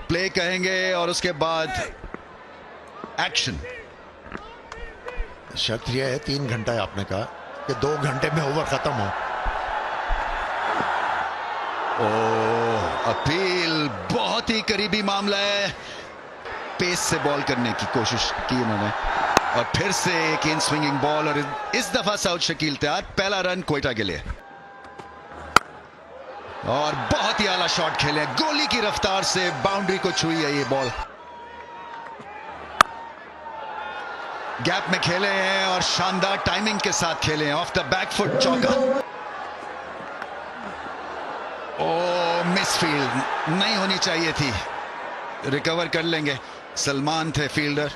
Play कहेंगे और उसके बाद एक्शन। शर्त यह है 3 घंटा है, आपने कहा कि 2 घंटे में ओवर खत्म हो। अपील, बहुत ही करीबी मामला है। पेस से बॉल करने की कोशिश की उन्होंने और फिर से एक इन स्विंगिंग बॉल और इस दफा साउथ शकील तैयार। पहला रन क्वेटा के लिए और बहुत ही आला शॉट खेले, गोली की रफ्तार से बाउंड्री को छुई है ये बॉल। गैप में खेले हैं और शानदार टाइमिंग के साथ खेले हैं। ऑफ द बैक फुट चौका। मिसफील्ड नहीं होनी चाहिए थी, रिकवर कर लेंगे। सलमान थे फील्डर।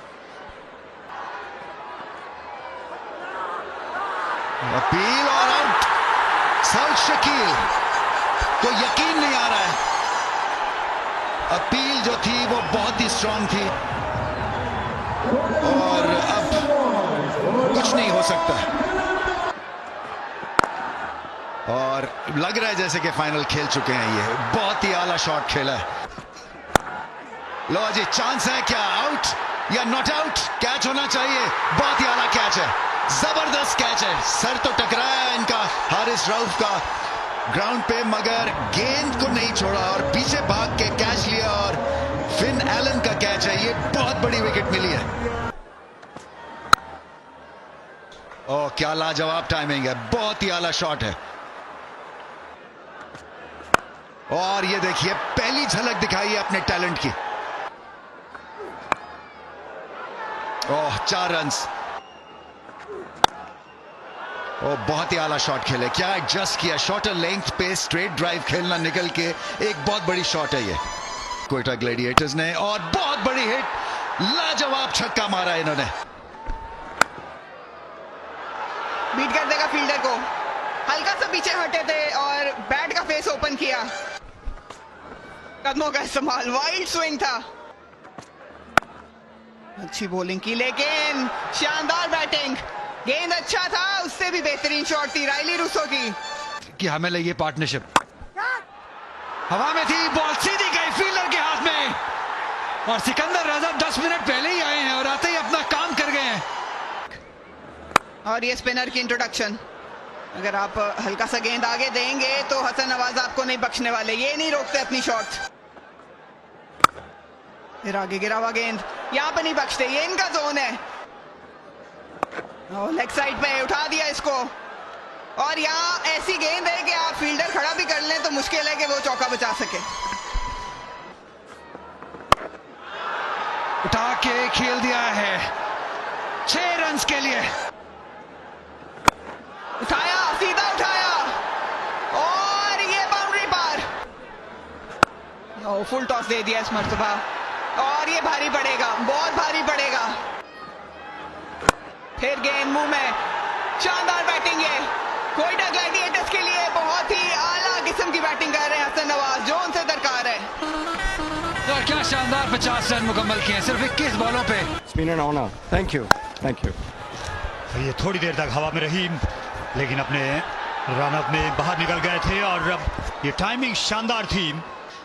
अपील और आउट। साउथ शकील को यकीन नहीं आ रहा है। अपील जो थी वो बहुत ही स्ट्रांग थी और अब कुछ नहीं हो सकता और लग रहा है जैसे कि फाइनल खेल चुके हैं। ये बहुत ही आला शॉट खेला है। लो जी, चांस है क्या? आउट या नॉट आउट? कैच होना चाहिए। बहुत ही आला कैच है, जबरदस्त कैच है। सर तो टकराया इनका हारिस रऊफ का ग्राउंड पे, मगर गेंद को नहीं छोड़ा और पीछे भाग के कैच लिया और फिन एलन का कैच है। ये बहुत बड़ी विकेट मिली है। ओह, क्या लाजवाब टाइमिंग है, बहुत ही आला शॉट है। और ये देखिए, पहली झलक दिखाई है अपने टैलेंट की। ओह, 4 रन्स। ओह, बहुत ही आला शॉट खेले। क्या एडजस्ट किया, शॉर्टर लेंथ पे स्ट्रेट ड्राइव खेलना निकल के एक बहुत बड़ी शॉट है ये क्वेटा ग्लैडिएटर्स ने और बहुत बड़ी हिट। लाजवाब छक्का मारा इन्होंने। बीट कर देगा फील्डर को। हल्का सा पीछे हटे थे और बैट का फेस ओपन किया। कदमों का इस्तेमाल, वाइल्ड स्विंग था। अच्छी बॉलिंग की, लेकिन शानदार बैटिंग। गेंद अच्छा था, उससे भी बेहतरीन शॉट थी राइली रूसो की। कि हमें लगी पार्टनरशिप। हवा में थी, बॉल सीधी गई फील्डर के हाथ में और सिकंदर रजा 10 मिनट पहले ही आए हैं और आते ही अपना काम कर गए हैं। और ये स्पिनर की इंट्रोडक्शन। अगर आप हल्का सा गेंद आगे देंगे तो हसन नवाज आपको नहीं बख्शने वाले। ये नहीं रोकते अपनी शॉट। फिर आगे गिरा हुआ गेंद, यहां पे नहीं बख्शते, ये इनका जोन है। लेग साइड पे उठा दिया इसको और यहाँ ऐसी गेंद है कि आप फील्डर खड़ा भी कर लें तो मुश्किल है कि वो चौका बचा सके। उठा के खेल दिया है 6 रन्स के लिए। उठाया, सीधा उठाया और ये बाउंड्री पार। फुल टॉस दे दिया इस मर्तबा और ये भारी पड़ेगा, बहुत भारी पड़ेगा। फिर गेंद मुंह में। शानदार बैटिंग है क्वेटा ग्लैडिएटर्स के लिए। बहुत ही आला किस्म की बैटिंग कर रहे हैं हसन नवाज, जो उनसे दरकार है। और क्या शानदार 50 रन मुकम्मल किए सिर्फ 21 बॉलों पे। Spinner honour, thank you. ये थोड़ी देर तक हवा में रही लेकिन अपने रन अप में बाहर निकल गए थे और अब ये टाइमिंग शानदार थी।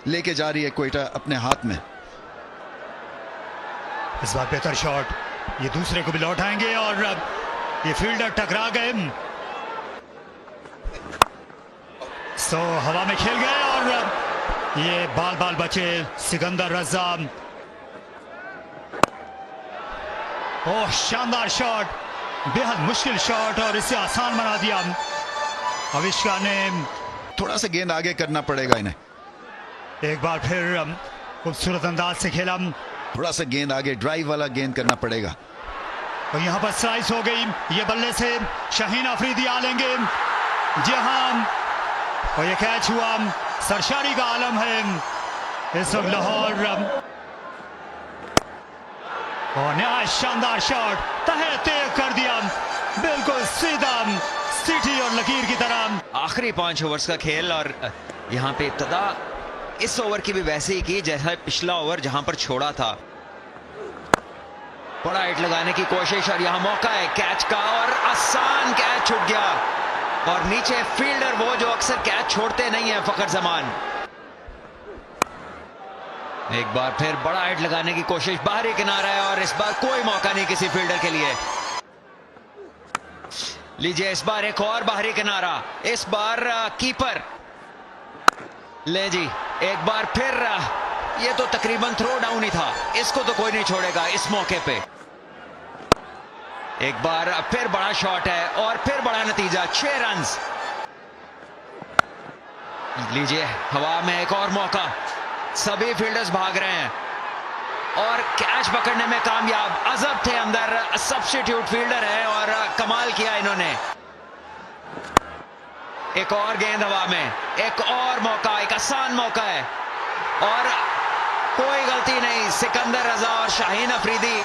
लेके जा रही है क्वेटा अपने हाथ में। इस बार बेहतर शॉट, ये दूसरे को भी लौटाएंगे और अब ये फील्डर टकरा गए। सो हवा में खेल गए और ये बाल बाल बचे सिकंदर रजा। ओह, शानदार शॉट, बेहद मुश्किल शॉट और इसे आसान बना दिया अविष्का ने। थोड़ा सा गेंद आगे करना पड़ेगा इन्हें। एक बार फिर खूबसूरत अंदाज से खेला। थोड़ा सा गेंद आगे, ड्राइव वाला गेंद करना पड़ेगा। और यहाँ पर स्लाइस हो गई। ये बल्ले से शाहीन अफरीदी आ लेंगे। जी हाँ, और ये कैच हुआ। सरशारी का आलम है इस वक्त लाहौर। और नया शानदार शॉट, तहे तेज कर दिया, बिल्कुल सीधा सीटी और लकीर की तरह। आखिरी 5 ओवर्स का खेल और यहाँ पे इब्तदा इस ओवर की भी वैसे ही की जैसा पिछला ओवर जहां पर छोड़ा था। बड़ा हिट लगाने की कोशिश और यहाँ मौका है कैच का और आसान कैच छूट गया और नीचे फील्डर वो जो अक्सर कैच छोड़ते नहीं है, फखर जमान। एक बार फिर बड़ा हिट लगाने की कोशिश, बाहरी किनारा है और इस बार कोई मौका नहीं किसी फील्डर के लिए। लीजिए इस बार एक और बाहरी किनारा, इस बार कीपर। ले जी एक बार फिर ये तो तकरीबन थ्रो डाउन ही था, इसको तो कोई नहीं छोड़ेगा इस मौके पे। एक बार फिर बड़ा शॉट है और फिर बड़ा नतीजा, 6 रन। लीजिए हवा में एक और मौका, सभी फील्डर्स भाग रहे हैं और कैच पकड़ने में कामयाब। अजब थे अंदर, सब्स्टिट्यूट फील्डर है और कमाल किया इन्होंने। एक और गेंद हवा में, एक और मौका, एक आसान मौका है और कोई गलती नहीं। सिकंदर रजा और शाहीन अफरीदी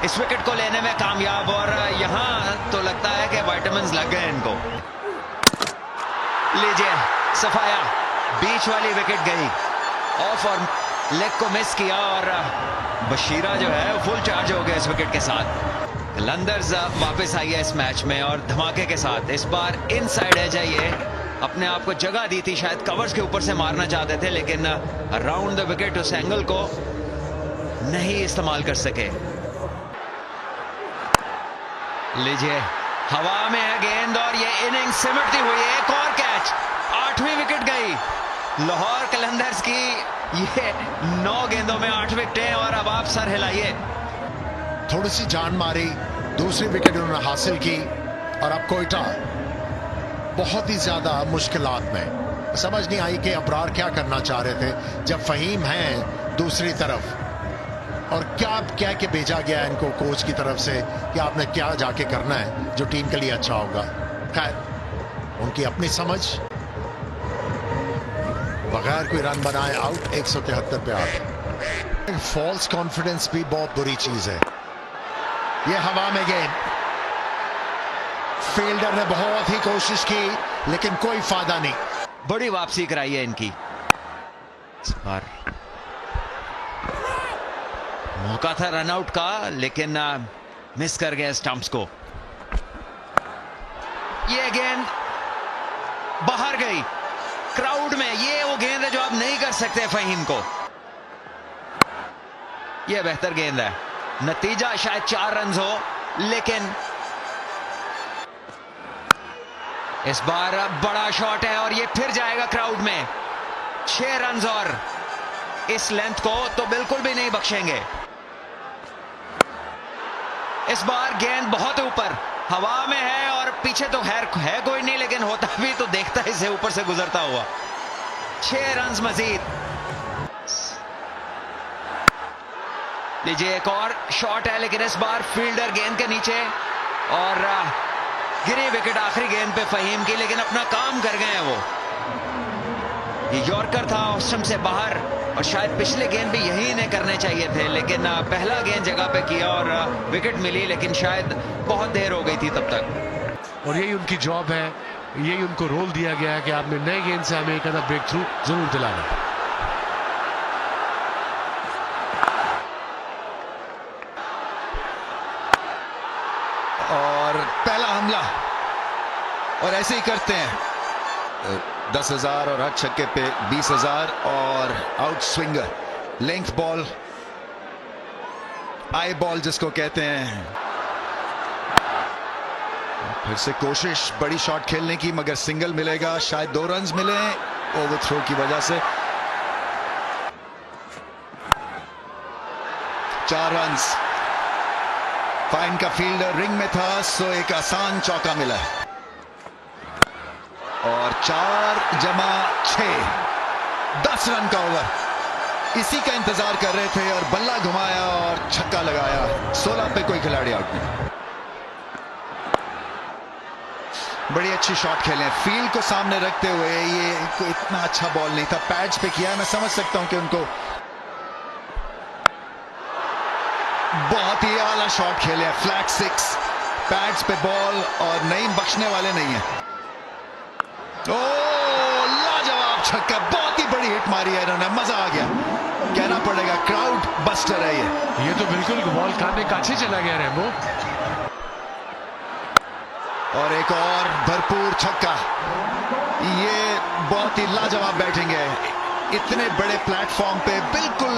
इस विकेट को लेने में कामयाब और यहां तो लगता है कि विटामिन्स लग गए इनको। लीजिए सफाया, बीच वाली विकेट गई ऑफ और लेग को मिस किया और बशीरा जो है फुल चार्ज हो गया इस विकेट के साथ। कलंदर्स वापस आई है इस मैच में और धमाके के साथ। इस बार इनसाइड एज है, ये अपने आप को जगह दी थी, शायद कवर्स के ऊपर से मारना चाहते थे लेकिन अराउंड द विकेट उस एंगल को नहीं इस्तेमाल कर सके। लीजिए हवा में है गेंद और ये इनिंग सिमटती हुई, एक और कैच, 8वीं विकेट गई लाहौर कलंदर्स की। ये 9 गेंदों में 8 विकेटें और अब आप सर हिलाइए। थोड़ी सी जान मारी, दूसरी विकेट उन्होंने हासिल की और अब कोयटा बहुत ही ज्यादा मुश्किलात में। समझ नहीं आई कि अबरार क्या करना चाह रहे थे जब फहीम हैं दूसरी तरफ, और क्या कह के भेजा गया है इनको कोच की तरफ से कि आपने क्या जाके करना है जो टीम के लिए अच्छा होगा। खैर उनकी अपनी समझ, बगैर कोई रन बनाए आउट, 173 पे आउट। फॉल्स कॉन्फिडेंस भी बहुत बुरी चीज है। ये हवा में गेंद, फील्डर ने बहुत ही कोशिश की लेकिन कोई फायदा नहीं। बड़ी वापसी कराई है इनकी। इस बार मौका था रनआउट का लेकिन मिस कर गया स्टंप्स को। ये गेंद बाहर गई क्राउड में, ये वो गेंद है जो आप नहीं कर सकते फहीम को। ये बेहतर गेंद है, नतीजा शायद 4 रन हो लेकिन इस बार बड़ा शॉट है और ये फिर जाएगा क्राउड में। 6 रन और इस लेंथ को तो बिल्कुल भी नहीं बख्शेंगे। इस बार गेंद बहुत ऊपर हवा में है और पीछे तो है कोई नहीं लेकिन होता भी तो देखता इसे ऊपर से गुजरता हुआ। 6 रन मजीद। लीजिए एक और शॉट है लेकिन इस बार फील्डर गेंद के नीचे और गिरी विकेट आखिरी गेंद पे फहीम की, लेकिन अपना काम कर गए हैं वो। ये यॉर्कर था ऑस्टम से बाहर और शायद पिछले गेंद भी यही इन्हें करने चाहिए थे लेकिन पहला गेंद जगह पे किया और विकेट मिली, लेकिन शायद बहुत देर हो गई थी तब तक। और यही उनकी जॉब है, यही उनको रोल दिया गया है कि आपने नए गेंद से हमें एक आधा ब्रेक थ्रू जरूर दिलाना। और पहला हमला और ऐसे ही करते हैं। 10,000 और हर छक्के पे 20,000 और out swinger, length ball, eye ball जिसको कहते हैं। फिर से कोशिश बड़ी शॉट खेलने की मगर सिंगल मिलेगा, शायद 2 रन मिले ओवर थ्रो की वजह से। 4 रन। फाइन का फील्डर रिंग में था सो एक आसान चौका मिला और 4+6 10 रन का ओवर। इसी का इंतजार कर रहे थे और बल्ला घुमाया और छक्का लगाया। 16 पे कोई खिलाड़ी आउट नहीं। बड़ी अच्छी शॉट खेले, फील्ड को सामने रखते हुए। ये कोई इतना अच्छा बॉल नहीं था, पैड्स पे किया। मैं समझ सकता हूं कि उनको बहुत ही आला शॉट खेले, फ्लैट 6 पैड्स पे बॉल और नहीं बख्शने वाले नहीं है। ओ लाजवाब छक्का, बहुत ही बड़ी हिट मारी है इन्होंने, मजा आ गया। कहना पड़ेगा क्राउड बस्टर है ये तो बिल्कुल बॉल खाने काछे चला गया रेमो। और एक और भरपूर छक्का। ये बहुत ही लाजवाब बैटिंग है। इतने बड़े प्लेटफॉर्म पे बिल्कुल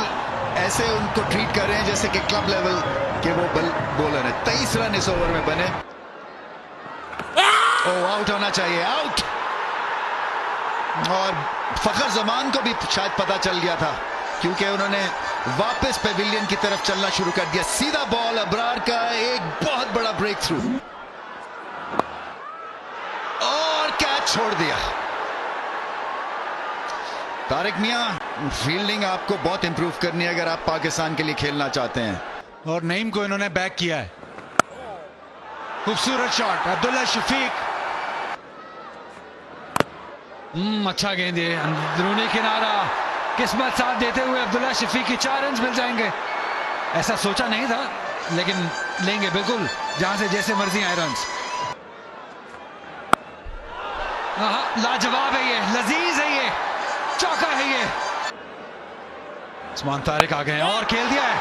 ऐसे उनको ट्रीट कर रहे हैं जैसे कि क्लब लेवल के वो बॉलर है। 23 रन इस ओवर में बने। आउट होना चाहिए, आउट। और फखर जमान को भी शायद पता चल गया था, क्योंकि उन्होंने वापस पेविलियन की तरफ चलना शुरू कर दिया। सीधा बॉल, अबरार का एक बहुत बड़ा ब्रेक थ्रू और कैच छोड़ दिया। तारिक मियां, फील्डिंग आपको बहुत इंप्रूव करनी है अगर आप पाकिस्तान के लिए खेलना चाहते हैं। और नईम को इन्होंने बैक किया है। खूबसूरत शॉट, अब्दुल्ला शफीक। अच्छा गेंद है, अंदरूनी किनारा, किस्मत साथ देते हुए अब्दुल्ला शफीक की 4 रन मिल जाएंगे। ऐसा सोचा नहीं था, लेकिन लेंगे बिल्कुल, जहां से जैसे मर्जी आए रन। लाजवाब है ये, लजीज है ये, चौका है ये। उस्मान तारिक आ गए और खेल दिया है।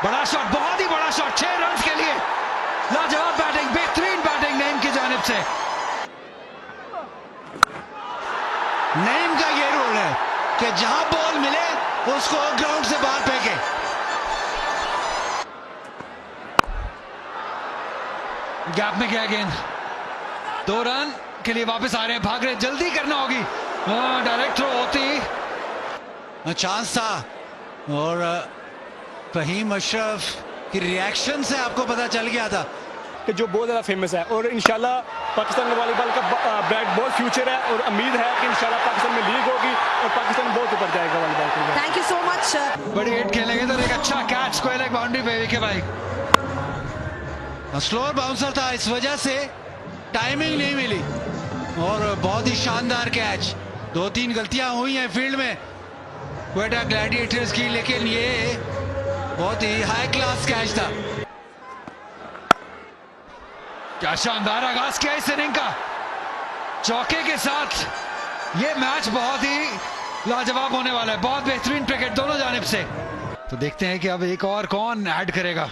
बड़ा शॉट, बहुत ही बड़ा शॉट, 6 रन के लिए। लाजवाब बैटिंग, बेहतरीन बैटिंग नईम की जानिब से। नईम का ये रोल है कि जहां बॉल मिले उसको ग्राउंड से बाहर फेंके। गैप में गया गेंद, 2 रन के लिए वापस आ रहे हैं, भाग रहे, जल्दी करना होगी। डायरेक्ट थ्रो होती, चांस था। और फहीम अशरफ की रिएक्शन से आपको पता चल गया था कि जो बहुत ज़्यादा फेमस है। और इंशाल्लाह पाकिस्तान में वॉलीबॉल का बहुत फ्यूचर है और उम्मीद है कि इंशाल्लाह पाकिस्तान में लीग होगी और पाकिस्तान बहुत ऊपर जाएगा वॉलीबॉल के। Thank you so much. बड़ी हिट खेलेंगे तो एक अच्छा कैच, कोई एक बाउंड्री पे के भाई। स्लोअर बाउंसर था, इस वजह से टाइमिंग नहीं मिली। और बहुत ही शानदार कैच। 2-3 गलतियां हुई हैं फील्ड में क्वेटा ग्लैडिएटर्स की, लेकिन ये बहुत ही हाई क्लास कैच था। क्या शानदार आगाज किया इस इनिंग का, चौके के साथ। ये मैच बहुत ही लाजवाब होने वाला है, बहुत बेहतरीन क्रिकेट दोनों जानिब से। तो देखते हैं कि अब एक और कौन ऐड करेगा।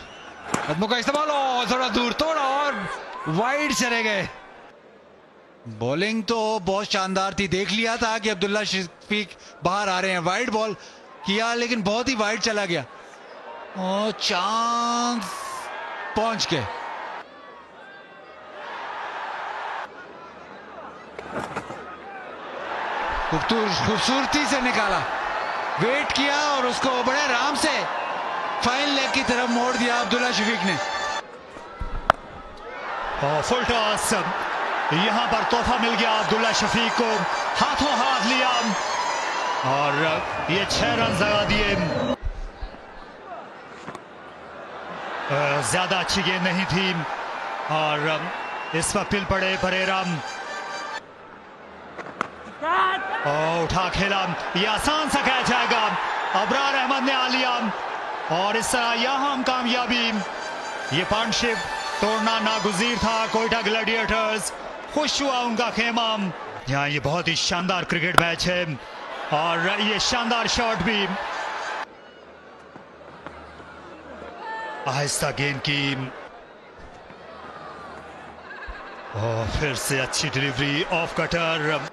कदमों का इस्तेमाल, थोड़ा दूर, थोड़ा और वाइड चले गए। बॉलिंग तो बहुत शानदार थी, देख लिया था कि अब्दुल्ला शफीक बाहर आ रहे हैं। वाइड बॉल किया लेकिन बहुत ही वाइड चला गया और चांस पहुंच गए। खूबसूरती से निकाला, वेट किया और उसको बड़े आराम से फाइन लेग की तरफ मोड़ दिया अब्दुल्ला शफीक ने। फुल टॉस, यहां पर तोहफा मिल गया अब्दुल्ला शफीक को, हाथों हाथ लिया और ये 6 रन लगा दिए। ज्यादा अच्छी गेंद नहीं थी और इस पर पिल पड़े परेरा। उठा खेला, ये आसान सा कैच आएगा, अबरार अहमद ने आ लिया। और इस तरह यहां कामयाबी, ये पार्टनरशिप तोड़ना नागुज़ीर था। कोयटा ग्लैडिएटर्स, खुश हुआ उनका खेमा। यहाँ ये बहुत ही शानदार क्रिकेट मैच है और ये शानदार शॉट भी। आहिस्ता गेंद की और फिर से अच्छी डिलीवरी, ऑफ कटर।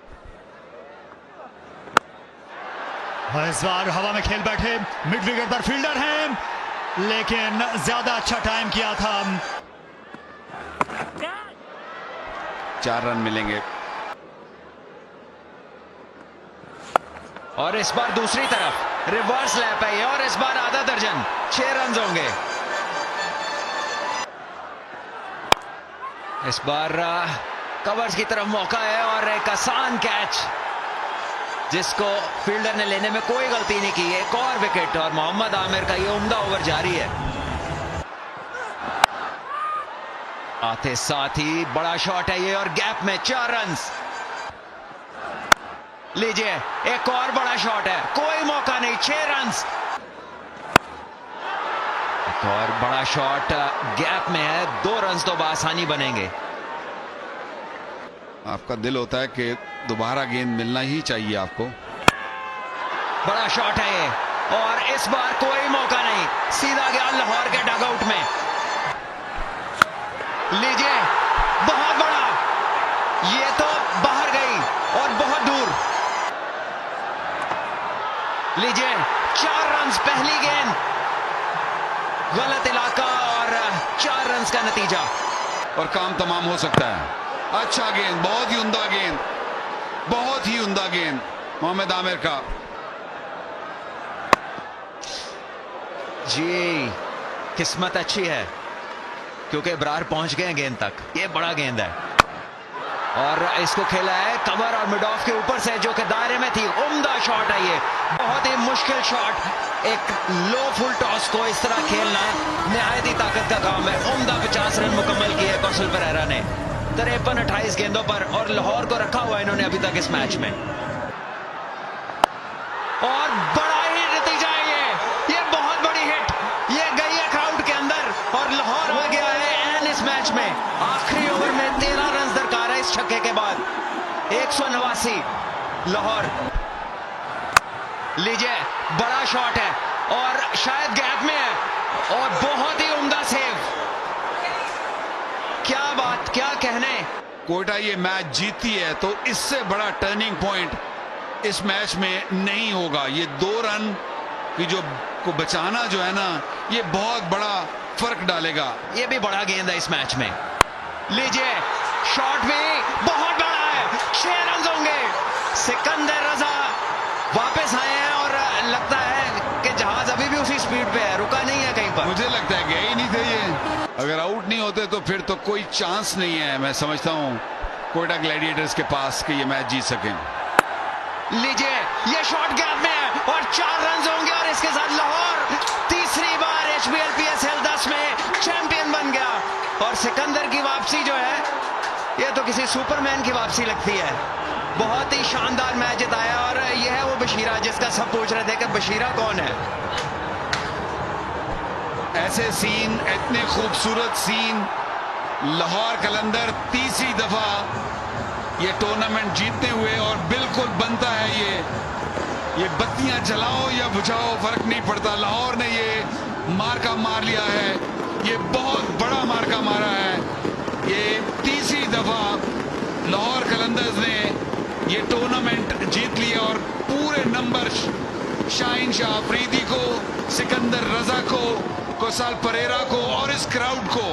इस बार हवा में खेल बैठे, मिड विकेट पर फील्डर हैं लेकिन ज्यादा अच्छा टाइम किया था। 4 रन मिलेंगे। और इस बार दूसरी तरफ रिवर्स लैप है और इस बार आधा दर्जन, 6 रन होंगे। इस बार कवर्स की तरफ मौका है और एक आसान कैच जिसको फील्डर ने लेने में कोई गलती नहीं की। एक और विकेट और मोहम्मद आमिर का ये उम्दा ओवर जारी है। आते साथ ही बड़ा शॉट है ये और गैप में 4 रन। लीजिए एक और बड़ा शॉट है, कोई मौका नहीं, 6 रन। एक और बड़ा शॉट गैप में है, 2 रन तो बआसानी बनेंगे। आपका दिल होता है कि दोबारा गेंद मिलना ही चाहिए आपको। बड़ा शॉट है ये और इस बार कोई मौका नहीं, सीधा गया लाहौर के डगआउट में। लीजिए बहुत बड़ा, ये तो बाहर गई और बहुत दूर। लीजिए 4 रन पहली गेंद, गलत इलाका और 4 रन का नतीजा और काम तमाम हो सकता है। अच्छा गेंद, बहुत ही उम्दा गेंद, बहुत ही उम्दा गेंद मोहम्मद आमिर का। जी किस्मत अच्छी है क्योंकि इब्रार पहुंच गए गेंद तक। ये बड़ा गेंद है और इसको खेला है कवर और मिड ऑफ के ऊपर से जो कि दायरे में थी। उम्दा शॉट है ये, बहुत ही मुश्किल शॉट। एक लो फुल टॉस को इस तरह खेलना निहायत ही ताकत का काम है। उम्दा 50 रन मुकम्मल किए कौशल परेरा ने 53-28 गेंदों पर, और लाहौर को रखा हुआ इन्होंने अभी तक इस मैच में। और बड़ा ही नतीजा है ये बहुत बड़ी हिट, ये गई है क्राउड के अंदर और लाहौर आ गया है एन इस मैच में। आखिरी ओवर में 13 रन दरकार है इस छक्के के बाद। 189 लाहौर। लीजिए बड़ा शॉट है और शायद गैप में है और बहुत ही उम्दा सेव। क्या बात, क्या कहने। कोयटा ये मैच जीती है तो इससे बड़ा टर्निंग पॉइंट इस मैच में नहीं होगा। ये 2 रन की जो को बचाना जो है ना, ये बहुत बड़ा फर्क डालेगा। ये भी बड़ा गेंद है इस मैच में। लीजिए शॉट भी बहुत बड़ा है, 6 रन होंगे। सिकंदर रजा वापस आए हैं और लगता है कि जहाज अभी भी उसी स्पीड पे है, रुका नहीं है कहीं पर। मुझे लगता है गए ही नहीं थे ये। अगर आउट नहीं होते तो फिर तो कोई चांस नहीं है, मैं समझता हूं कोयटा ग्लैडिएटर्स के पास कि ये मैच जीत सकें। लीजिए ये शॉट गैप में है और 4 रन होंगे और इसके साथ लाहौर तीसरी बार HBL PSL 10 में चैंपियन बन गया। और सिकंदर की वापसी जो है ये तो किसी सुपरमैन की वापसी लगती है। बहुत ही शानदार मैच जिताया और यह है वो बशीरा जिसका सब पूछ रहे थे कि बशीरा कौन है। ऐसे सीन, इतने खूबसूरत सीन, लाहौर कलंदर तीसरी दफा ये टूर्नामेंट जीतते हुए, और बिल्कुल बनता है ये बत्तियां जलाओ या बुझाओ फर्क नहीं पड़ता। लाहौर ने ये मार्का मार लिया है, ये बहुत बड़ा मार्का मारा है। ये तीसरी दफा लाहौर कलंदर्स ने ये टूर्नामेंट जीत लिया और पूरे नंबर शाहीन शाह अफरीदी को, सिकंदर रजा को, कौशल परेरा को और इस क्राउड को